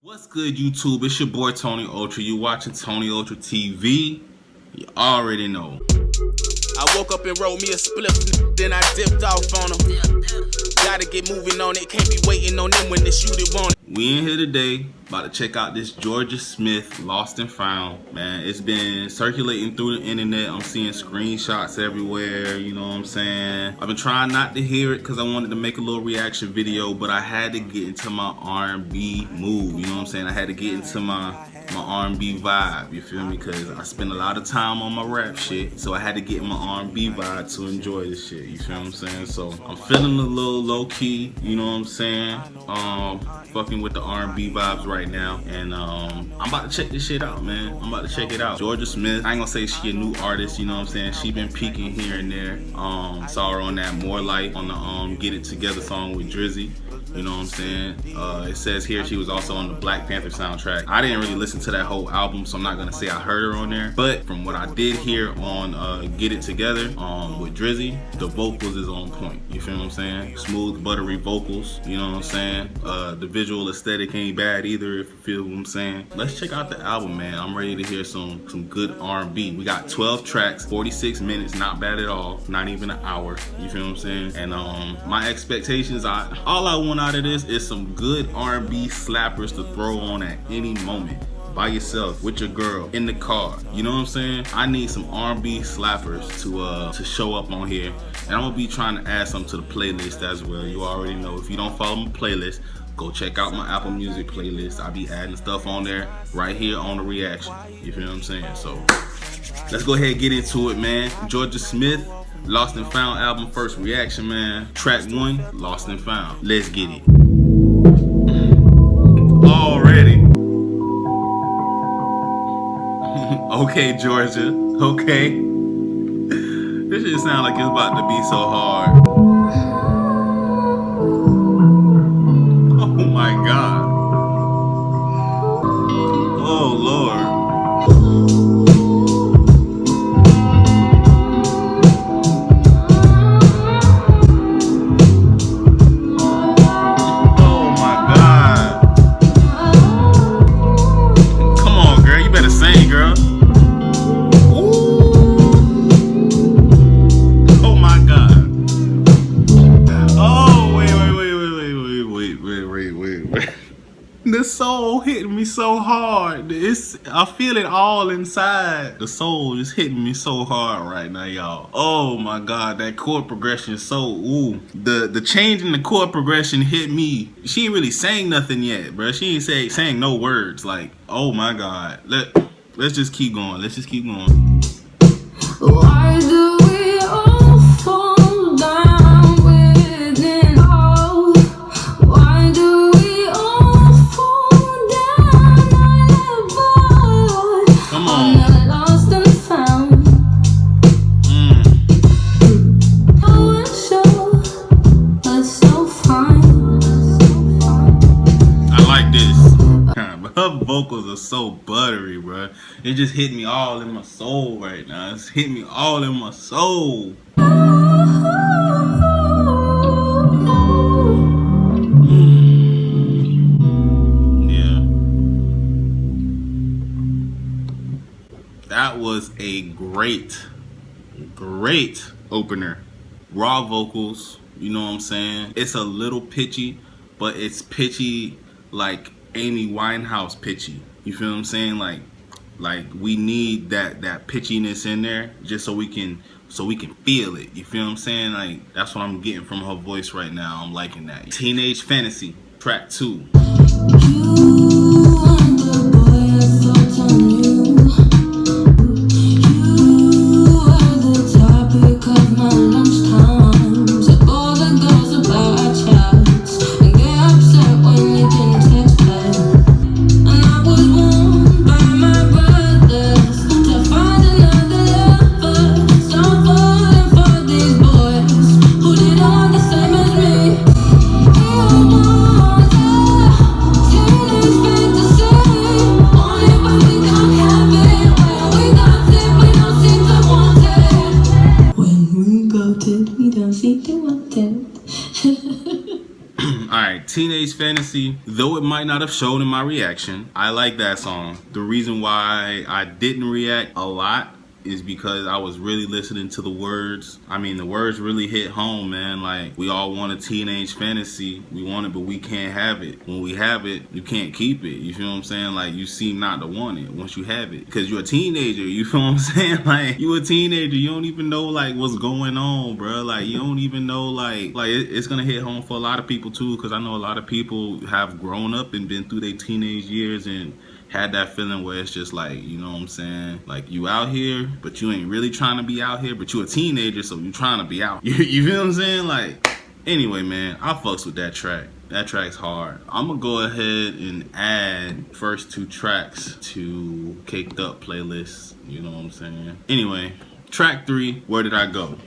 What's good, YouTube? It's your boy Tony Ultra. You watching Tony Ultra TV? You already know. I woke up and rolled me a spliff, then I dipped off on them. Gotta get moving on it, can't be waiting on them when they shoot it on it. We in here today, about to check out this Jorja Smith, Lost and Found. Man, it's been circulating through the internet. I'm seeing screenshots everywhere, you know what I'm saying? I've been trying not to hear it because I wanted to make a little reaction video, but I had to get into my R&B mood, you know what I'm saying? I had to get into my R&B vibe, you feel me? Because I spend a lot of time on my rap shit, so I had to get in my R&B vibe to enjoy this shit, you feel what I'm saying? So I'm feeling a little low-key, you know what I'm saying? Fucking with the R&B vibes right now, and I'm about to check this shit out, man. I'm about to check it out. Jorja Smith, I ain't gonna say she a new artist, you know what I'm saying? She been peaking here and there. Saw her on that More Light on the Get It Together song with Drizzy. You know what I'm saying? It says here she was also on the Black Panther soundtrack. I didn't really listen to that whole album, so I'm not gonna say I heard her on there. But from what I did hear on Get It Together with Drizzy, the vocals is on point. You feel what I'm saying? Smooth, buttery vocals. You know what I'm saying? The visual aesthetic ain't bad either, if you feel what I'm saying. Let's check out the album, man. I'm ready to hear some good R&B. We got 12 tracks, 46 minutes, not bad at all. Not even an hour. You feel what I'm saying? And my expectations, all I want out of this is some good R&B slappers to throw on at any moment, by yourself, with your girl, in the car. You know what I'm saying? I need some R&B slappers to show up on here, and I'm gonna be trying to add some to the playlist as well. You already know, if you don't follow my playlist, go check out my Apple Music playlist. I'll be adding stuff on there right here on the reaction. You feel what I'm saying? So let's go ahead and get into it, man. Jorja Smith, Lost and Found album, first reaction, man. Track 1, Lost and Found. Let's get it. Already. Okay, Jorja. Okay. This shit sound like it's about to be so hard. Oh my God. Oh Lord. The soul hitting me so hard. I feel it all inside. The soul is hitting me so hard right now, y'all. Oh my God, that chord progression is so, ooh. The change in the chord progression hit me. She ain't really saying nothing yet, bro. She ain't saying no words. Like, oh my God. Let's just keep going. Let's just keep going. Why do we all fall down within? Oh, why do we all fall down? Come on. Lost and found. Oh, sure, but so fine. I like this. Her vocals are so buttery, bro. It just hit me all in my soul right now. It's hit me all in my soul. Yeah. That was a great opener. Raw vocals, you know what I'm saying? It's a little pitchy, but it's pitchy like Amy Winehouse pitchy. You feel what I'm saying? Like we need that pitchiness in there just so we can feel it. You feel what I'm saying? Like, that's what I'm getting from her voice right now. I'm liking that. Teenage Fantasy, track 2. Fantasy, though it might not have shown in my reaction, I like that song. The reason why I didn't react a lot is because I was really listening to the words. I mean, the words really hit home, man. Like, we all want a teenage fantasy. We want it, but we can't have it. When we have it, you can't keep it. You feel what I'm saying? Like, you seem not to want it once you have it. Because you're a teenager, you feel what I'm saying? Like, you a teenager, you don't even know, like, what's going on, bro. Like, you don't even know, like it's gonna hit home for a lot of people, too. Because I know a lot of people have grown up and been through their teenage years and had that feeling where it's just like, you know what I'm saying? Like, you out here, but you ain't really trying to be out here, but you a teenager, so you trying to be out. You feel what I'm saying? Like, anyway, man, I fucks with that track. That track's hard. I'm gonna go ahead and add first 2 tracks to Caked Up playlist. You know what I'm saying? Anyway, track 3, Where Did I Go?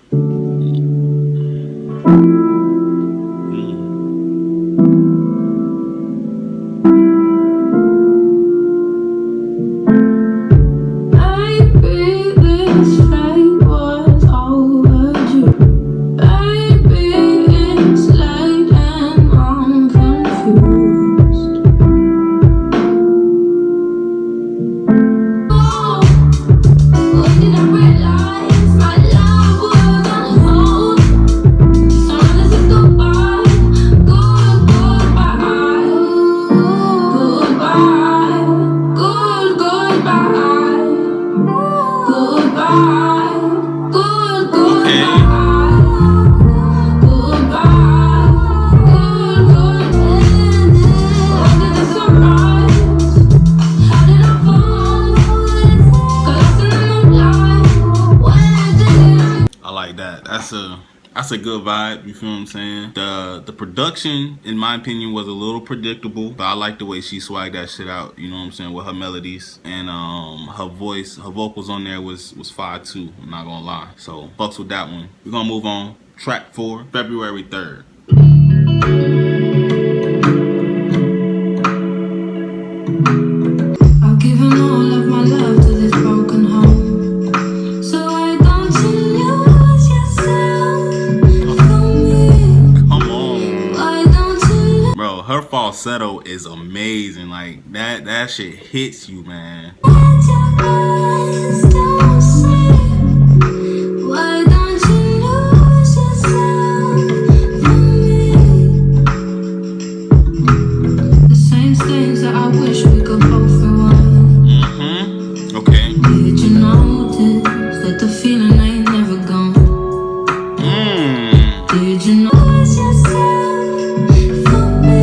That's a good vibe, you feel what I'm saying? The production, in my opinion, was a little predictable, but I like the way she swagged that shit out, you know what I'm saying, with her melodies. And her voice, her vocals on there was fire too, I'm not gonna lie. So fucks with that one. We're gonna move on. Track 4, February 3rd. I've given all of my love to this broken home. So why don't you lose yourself for me? Come on. Why don't you lose? Bro, her falsetto is amazing. Like, that shit hits you, man. Your eyes don't see. Why don't you lose yourself for me? The same stains that I wish we could both rewind. Okay. Did you notice that the feeling ain't never gone? Did you lose yourself for me?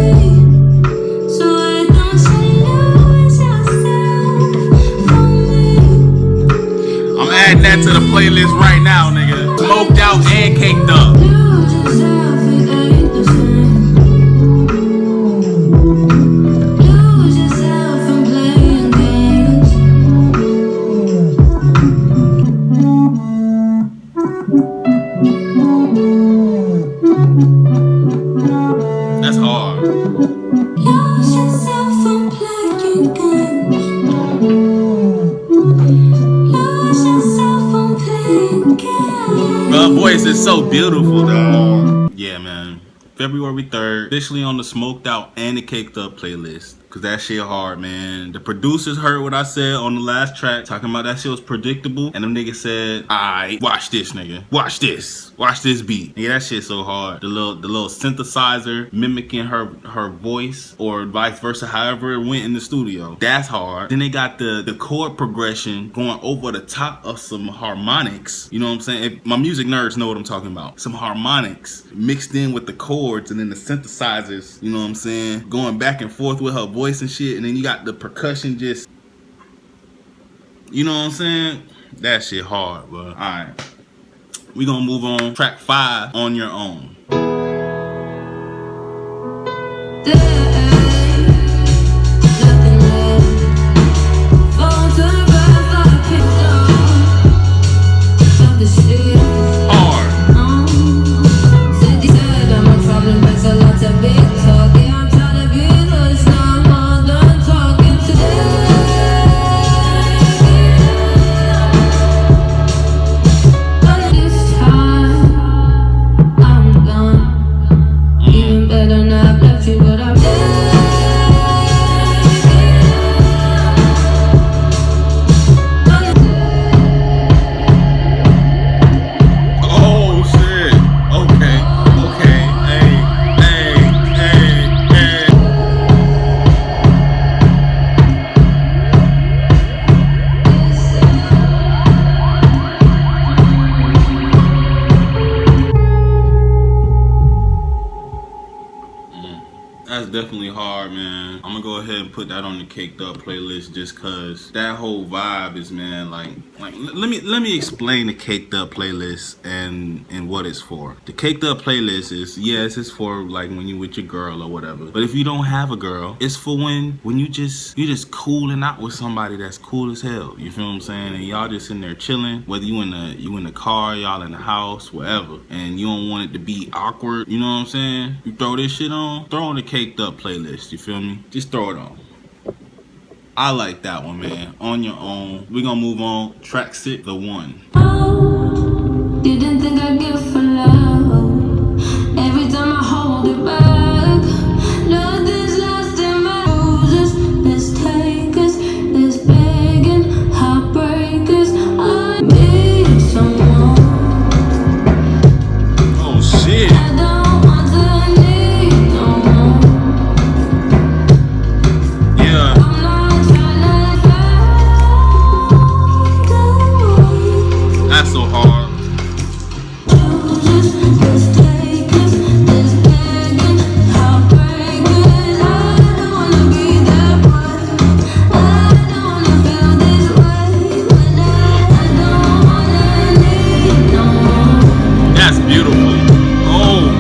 So why don't you lose yourself for me? I'm adding that to the playlist right now, nigga. Smoked out and caked up. Lose yourself, it ain't the same. Lose yourself and playing games. That's hard. Lose yourself and playing games. Lose yourself and playing games. Her voice is so beautiful, dog. Yeah, man. February 3rd, officially on the Smoked Out and the Caked Up playlist. Cause that shit hard, man. The producers heard what I said on the last track, talking about that shit was predictable. And them niggas said, alright, watch this, nigga. Watch this. Watch this beat. Yeah, that shit so hard. The little synthesizer mimicking her voice, or vice versa, however it went in the studio. That's hard. Then they got the chord progression going over the top of some harmonics. You know what I'm saying? If my music nerds know what I'm talking about. Some harmonics mixed in with the chords, and then the synthesizers, you know what I'm saying? Going back and forth with her voice and shit, and then you got the percussion just, you know what I'm saying? That shit hard, bro. Alright. We gonna move on. Track 5, On Your Own. Better not left you, but I definitely hard, man. I'm gonna go ahead and put that on the Caked Up playlist just cause that whole vibe is, man, like let me explain the Caked Up playlist and what it's for. The Caked Up playlist is, yes, it's for like when you with your girl or whatever. But if you don't have a girl, it's for when you just cooling out with somebody that's cool as hell. You feel what I'm saying? And y'all just in there chilling, whether you in the car, y'all in the house, whatever, and you don't want it to be awkward. You know what I'm saying? You throw this shit on, throw on the Caked Up playlist. You feel me? Just throw it on. I like that one, man. On your own. We're gonna move on. Track 6, The One. Oh, didn't think I'd give for love. Every time I hold it back, nothing's lost in my roses. There's takers, there's begging, heartbreakers. I need someone. Oh shit. I don't want to need no more. Yeah. I'm not trying to find. That's so hard. That's beautiful. Oh.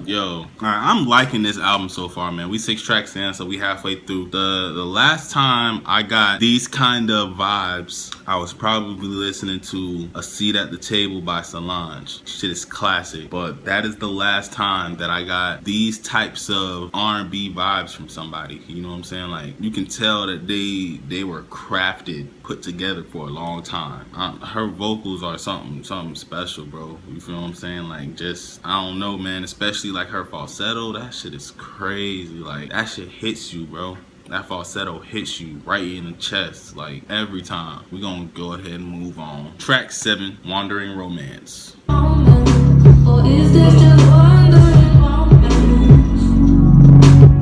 Yo, all right, I'm liking this album so far, man. We 6 tracks in, so we halfway through. The last time I got these kind of vibes, I was probably listening to A Seat at the Table by Solange. Shit is classic, but that is the last time that I got these types of R&B vibes from somebody. You know what I'm saying? Like, you can tell that they were crafted, put together for a long time. Her vocals are something special, bro. You feel what I'm saying? Like, just, I don't know, man. Especially like her falsetto, that shit is crazy. Like, that shit hits you, bro. That falsetto hits you right in the chest, like, every time. We're gonna go ahead and move on. Track 7, Wandering Romance. Or is this just wandering romance?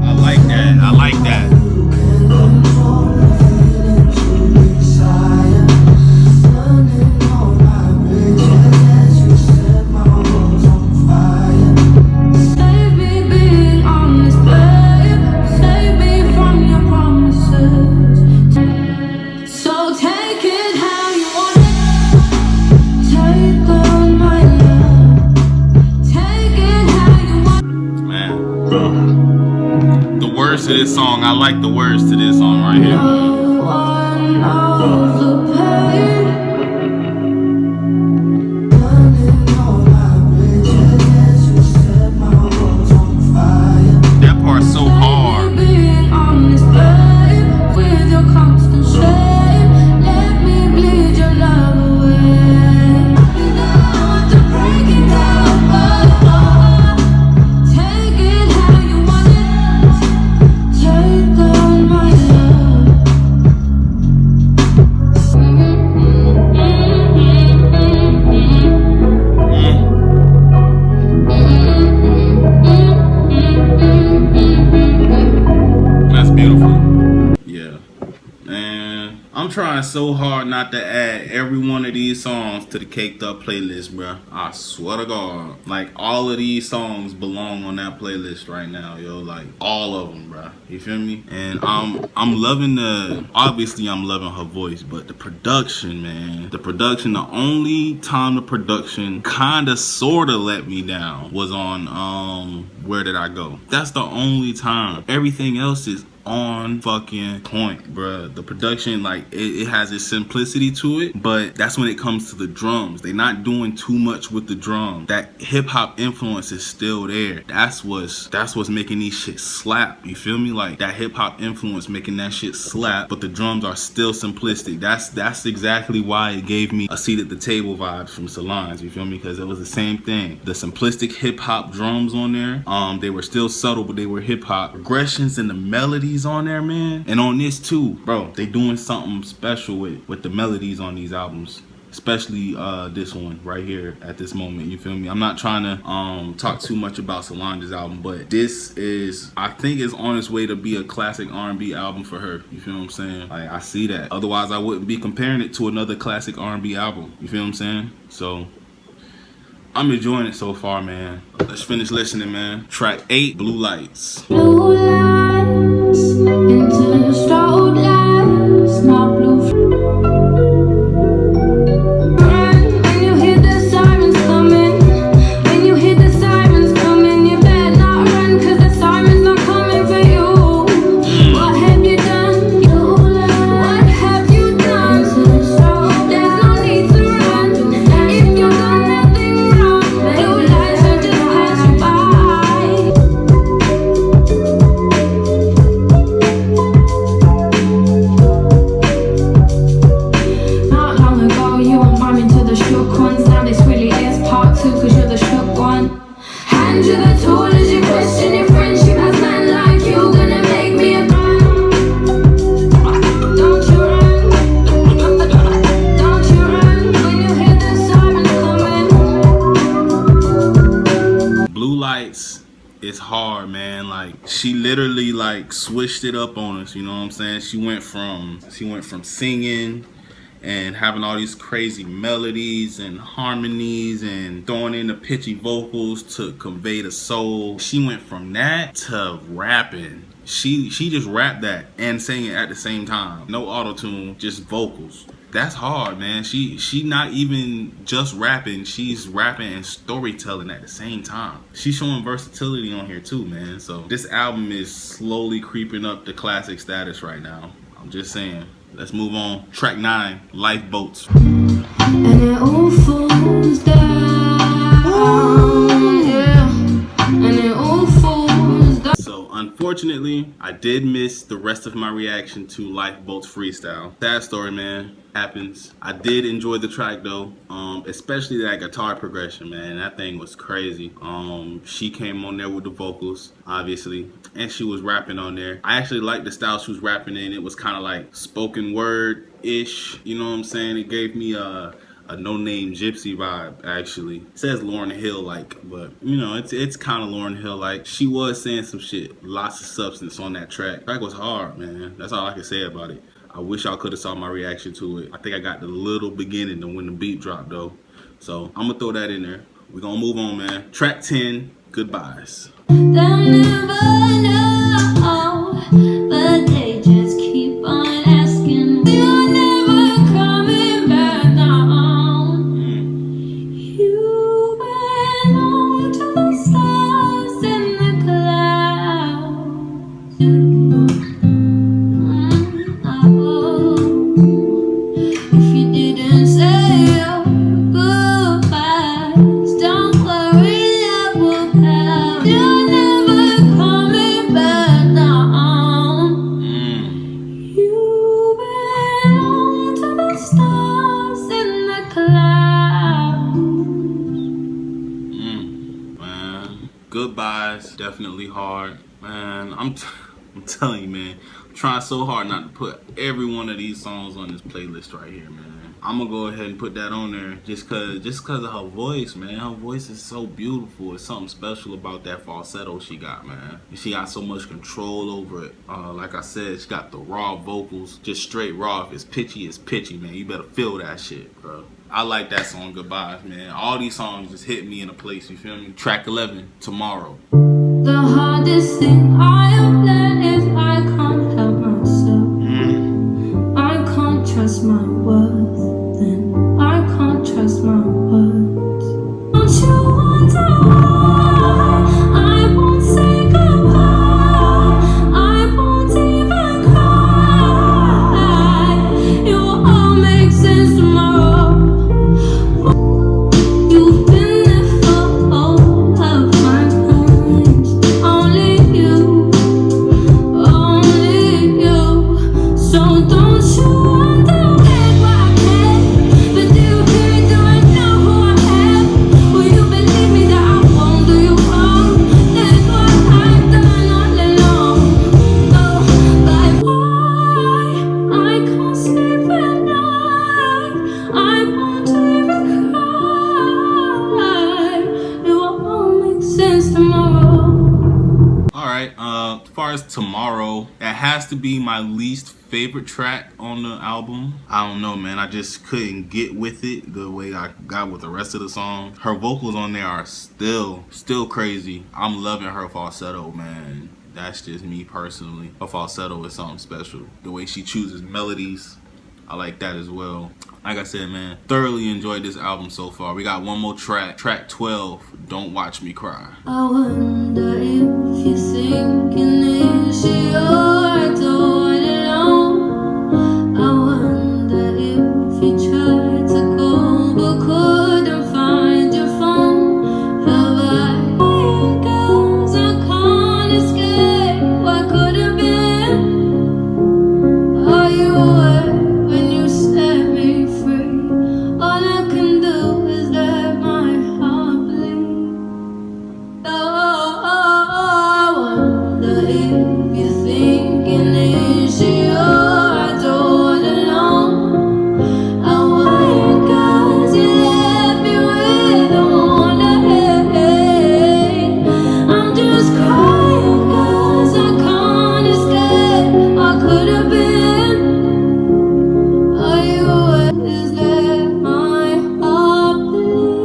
I like that. I like that. Save me being honest, babe. Save me from your promises. So take it how you want it. Take all my love. Take it how you want it. Man. The words to this song, I like the words to this song right here. No one knows the pain. That part's so hard. Being honest, babe, with your constant shame, let me bleed your love away. You know the breaking down, but take it how you want it. Take all my love. That's beautiful. Yeah. Man, I'm trying so hard not to add every one of these songs to the Caked Up playlist, bruh. I swear to God. Like, all of these songs belong on that playlist right now, yo. Like, all of them, bruh. You feel me? And I'm loving obviously I'm loving her voice, but the production, man. The production, the only time the production kinda sorta let me down was on Where Did I Go? That's the only time. Everything else is on fucking point, bruh. The production, like, it has its simplicity to it, but that's when it comes to the drums. They're not doing too much with the drum. That hip-hop influence is still there. That's what's making these shit slap. You feel me? Like, that hip-hop influence making that shit slap, but the drums are still simplistic. That's exactly why it gave me A Seat at the Table vibes from Solange. You feel me? Because it was the same thing. The simplistic hip-hop drums on there, they were still subtle, but they were hip-hop. Progressions and the melodies on there, man. And on this too, bro, they doing something special with the melodies on these albums. especially this one right here at this moment. You feel me? I'm not trying to talk too much about Solange's album, but this is, I think, is on its way to be a classic R&B album for her. You feel what I'm saying? Like, I see that. Otherwise, I wouldn't be comparing it to another classic R&B album. You feel what I'm saying? So I'm enjoying it so far, man. Let's finish listening, man. Track 8, Blue Lights. Blue lights into the strobe lights, not blue. When you hear the sirens coming, when you hear the sirens coming, you better not run, 'cause the sirens are coming for you. What have you done? What have you done? There's no need to run if you've done nothing wrong. Blue lights will just pass you by. Not long ago, you were miming to the shook ones. Now this really is part 2, 'cause you're the shook one. Hand you the tool as you question your friendship. Has man like you gonna make me a man? Don't you run, don't you run when you hear the sirens coming. Blue Lights is hard, man. Like, she literally like switched it up on us, you know what I'm saying? She went from singing and having all these crazy melodies and harmonies and throwing in the pitchy vocals to convey the soul. She went from that to rapping. She just rapped that and sang it at the same time. No auto-tune, just vocals. That's hard, man. She not even just rapping, she's rapping and storytelling at the same time. She's showing versatility on here too, man. So this album is slowly creeping up to classic status right now. I'm just saying. Let's move on. Track 9, Lifeboats. And it all falls down, yeah. And it all falls down. So unfortunately, I did miss the rest of my reaction to Lifeboats Freestyle. Sad story, man. Happens. I did enjoy the track though, especially that guitar progression, man. That thing was crazy. She came on there with the vocals, obviously, and she was rapping on there. I actually liked the style she was rapping in. It was kind of like spoken word-ish, you know what I'm saying? It gave me a No Name Gypsy vibe, actually. It says Lauryn Hill like, but you know, it's kind of Lauryn Hill like. She was saying some shit, lots of substance on that track. The track was hard, man. That's all I can say about it. I wish y'all could have saw my reaction to it. I think I got the little beginning to when the beat dropped though. So I'm gonna throw that in there. We're gonna move on, man. Track 10, Goodbyes. They'll never know, but they just keep on asking. You're never coming back down. You belong to the stars and the clouds. If you didn't say your goodbyes, don't worry, love will come. You're never coming back down. You belong to the stars and the clouds. Man, Goodbyes, definitely hard. Man, I'm telling you, man. I'm trying so hard not to put every one of these songs on this playlist right here, man. I'm gonna go ahead and put that on there just cause of her voice, man. Her voice is so beautiful. It's something special about that falsetto she got, man. And she got so much control over it. Like I said, she got the raw vocals, just straight raw. If it's pitchy, man. You better feel that shit, bro. I like that song, Goodbyes, man. All these songs just hit me in a place, you feel me? Track 11, Tomorrow. The hardest thing I have learned is I can't help myself. I can't trust my worth, then I can't trust my words. Don't you wonder why I won't say goodbye? I won't even cry. It will all make sense tomorrow. You've been there for all of my times. Only you as Tomorrow, that has to be my least favorite track on the album. I don't know, man. I just couldn't get with it the way I got with the rest of the song. Her vocals on there are still crazy. I'm loving her falsetto, man. That's just me personally. Her falsetto is something special. The way she chooses melodies, I like that as well. Like I said, man, thoroughly enjoyed this album so far. We got one more track, track 12, Don't Watch Me Cry. I wonder if you're thinking, is she yours all alone? I wonder if you tried to call but couldn't find your phone. Have I been girls I can't escape? What could have been? Are you aware when you set me free? All I can do is let my heart bleed. I wonder if you're thinking, is she yours all alone? I wonder 'cause you left me with on the head. I'm just crying 'cause I can't escape. I could have been. Are you aware? Is let my heart bleed?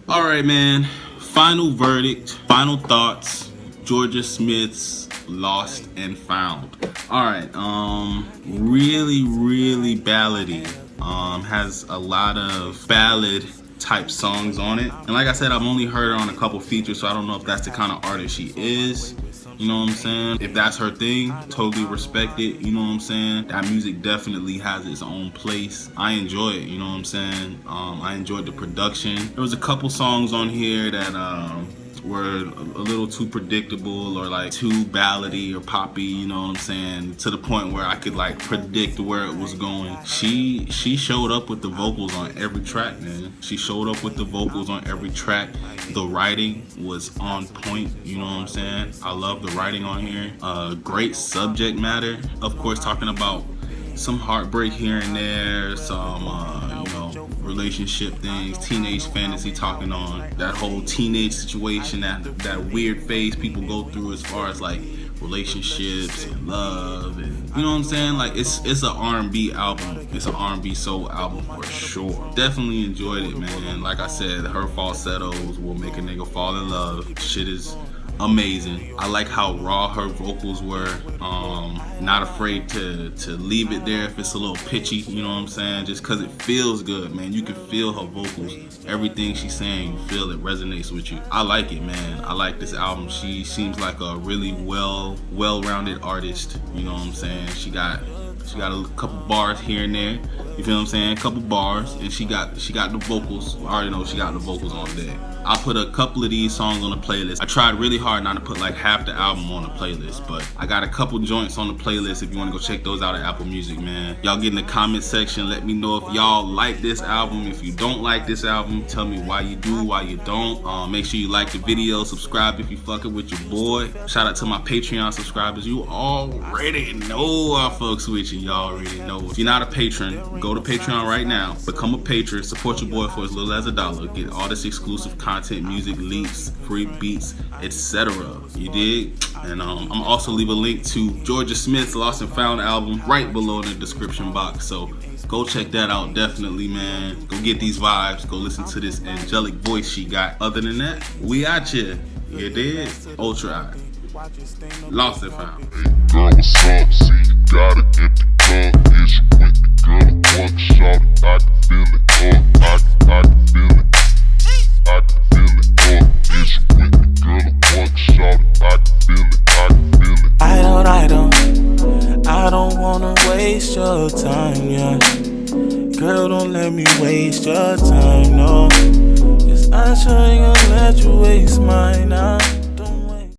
All right, man. Final verdict, final thoughts. Jorja Smith's Lost and Found. All right, really ballady. Has a lot of ballad type songs on it. And like I said, I've only heard her on a couple features, so I don't know if that's the kind of artist she is. You know what I'm saying? If that's her thing, totally respect it. You know what I'm saying? That music definitely has its own place. I enjoy it, you know what I'm saying? I enjoyed the production. There was a couple songs on here that were a little too predictable or like too ballady or poppy, you know what I'm saying? To the point where I could like predict where it was going. She showed up with the vocals on every track, man. She showed up with the vocals on every track. The writing was on point, you know what I'm saying? I love the writing on here. Great subject matter. Of course, talking about some heartbreak here and there, some relationship things, teenage fantasy, talking on that whole teenage situation, that weird phase people go through as far as like relationships and love, and you know what I'm saying? Like it's an R&B album. It's an R&B soul album for sure. Definitely enjoyed it, man. Like I said, her falsettos will make a nigga fall in love. Shit is amazing. I like how raw her vocals were. Not afraid to leave it there if it's a little pitchy, you know what I'm saying? Just cause it feels good, man. You can feel her vocals. Everything she's saying, you feel it resonates with you. I like it, man. I like this album. She seems like a really well-rounded artist, you know what I'm saying? She got a couple bars here and there, you feel what I'm saying? A couple bars, and she got the vocals. I already know she got the vocals on deck. I put a couple of these songs on the playlist. I tried really hard not to put like half the album on the playlist, but I got a couple joints on the playlist if you want to go check those out at Apple Music, man. Y'all get in the comment section, let me know if y'all like this album. If you don't like this album, tell me why you do, why you don't. Make sure you like the video, subscribe if you fucking with your boy. Shout out to my Patreon subscribers. You already know I fucks with you. Y'all already know. If you're not a patron, go to Patreon right now. Become a patron. Support your boy for as little as $1. Get all this exclusive content, music, leaks, free beats, etc. You dig? And I'm also leave a link to Jorja Smith's Lost and Found album right below in the description box. So go check that out, definitely, man. Go get these vibes. Go listen to this angelic voice she got. Other than that, we out here. You dig? Ultra. Lost and Found. Girl, what's up? See, you got an empty cup. Is you with me, girl? One shot, I can feel it. I can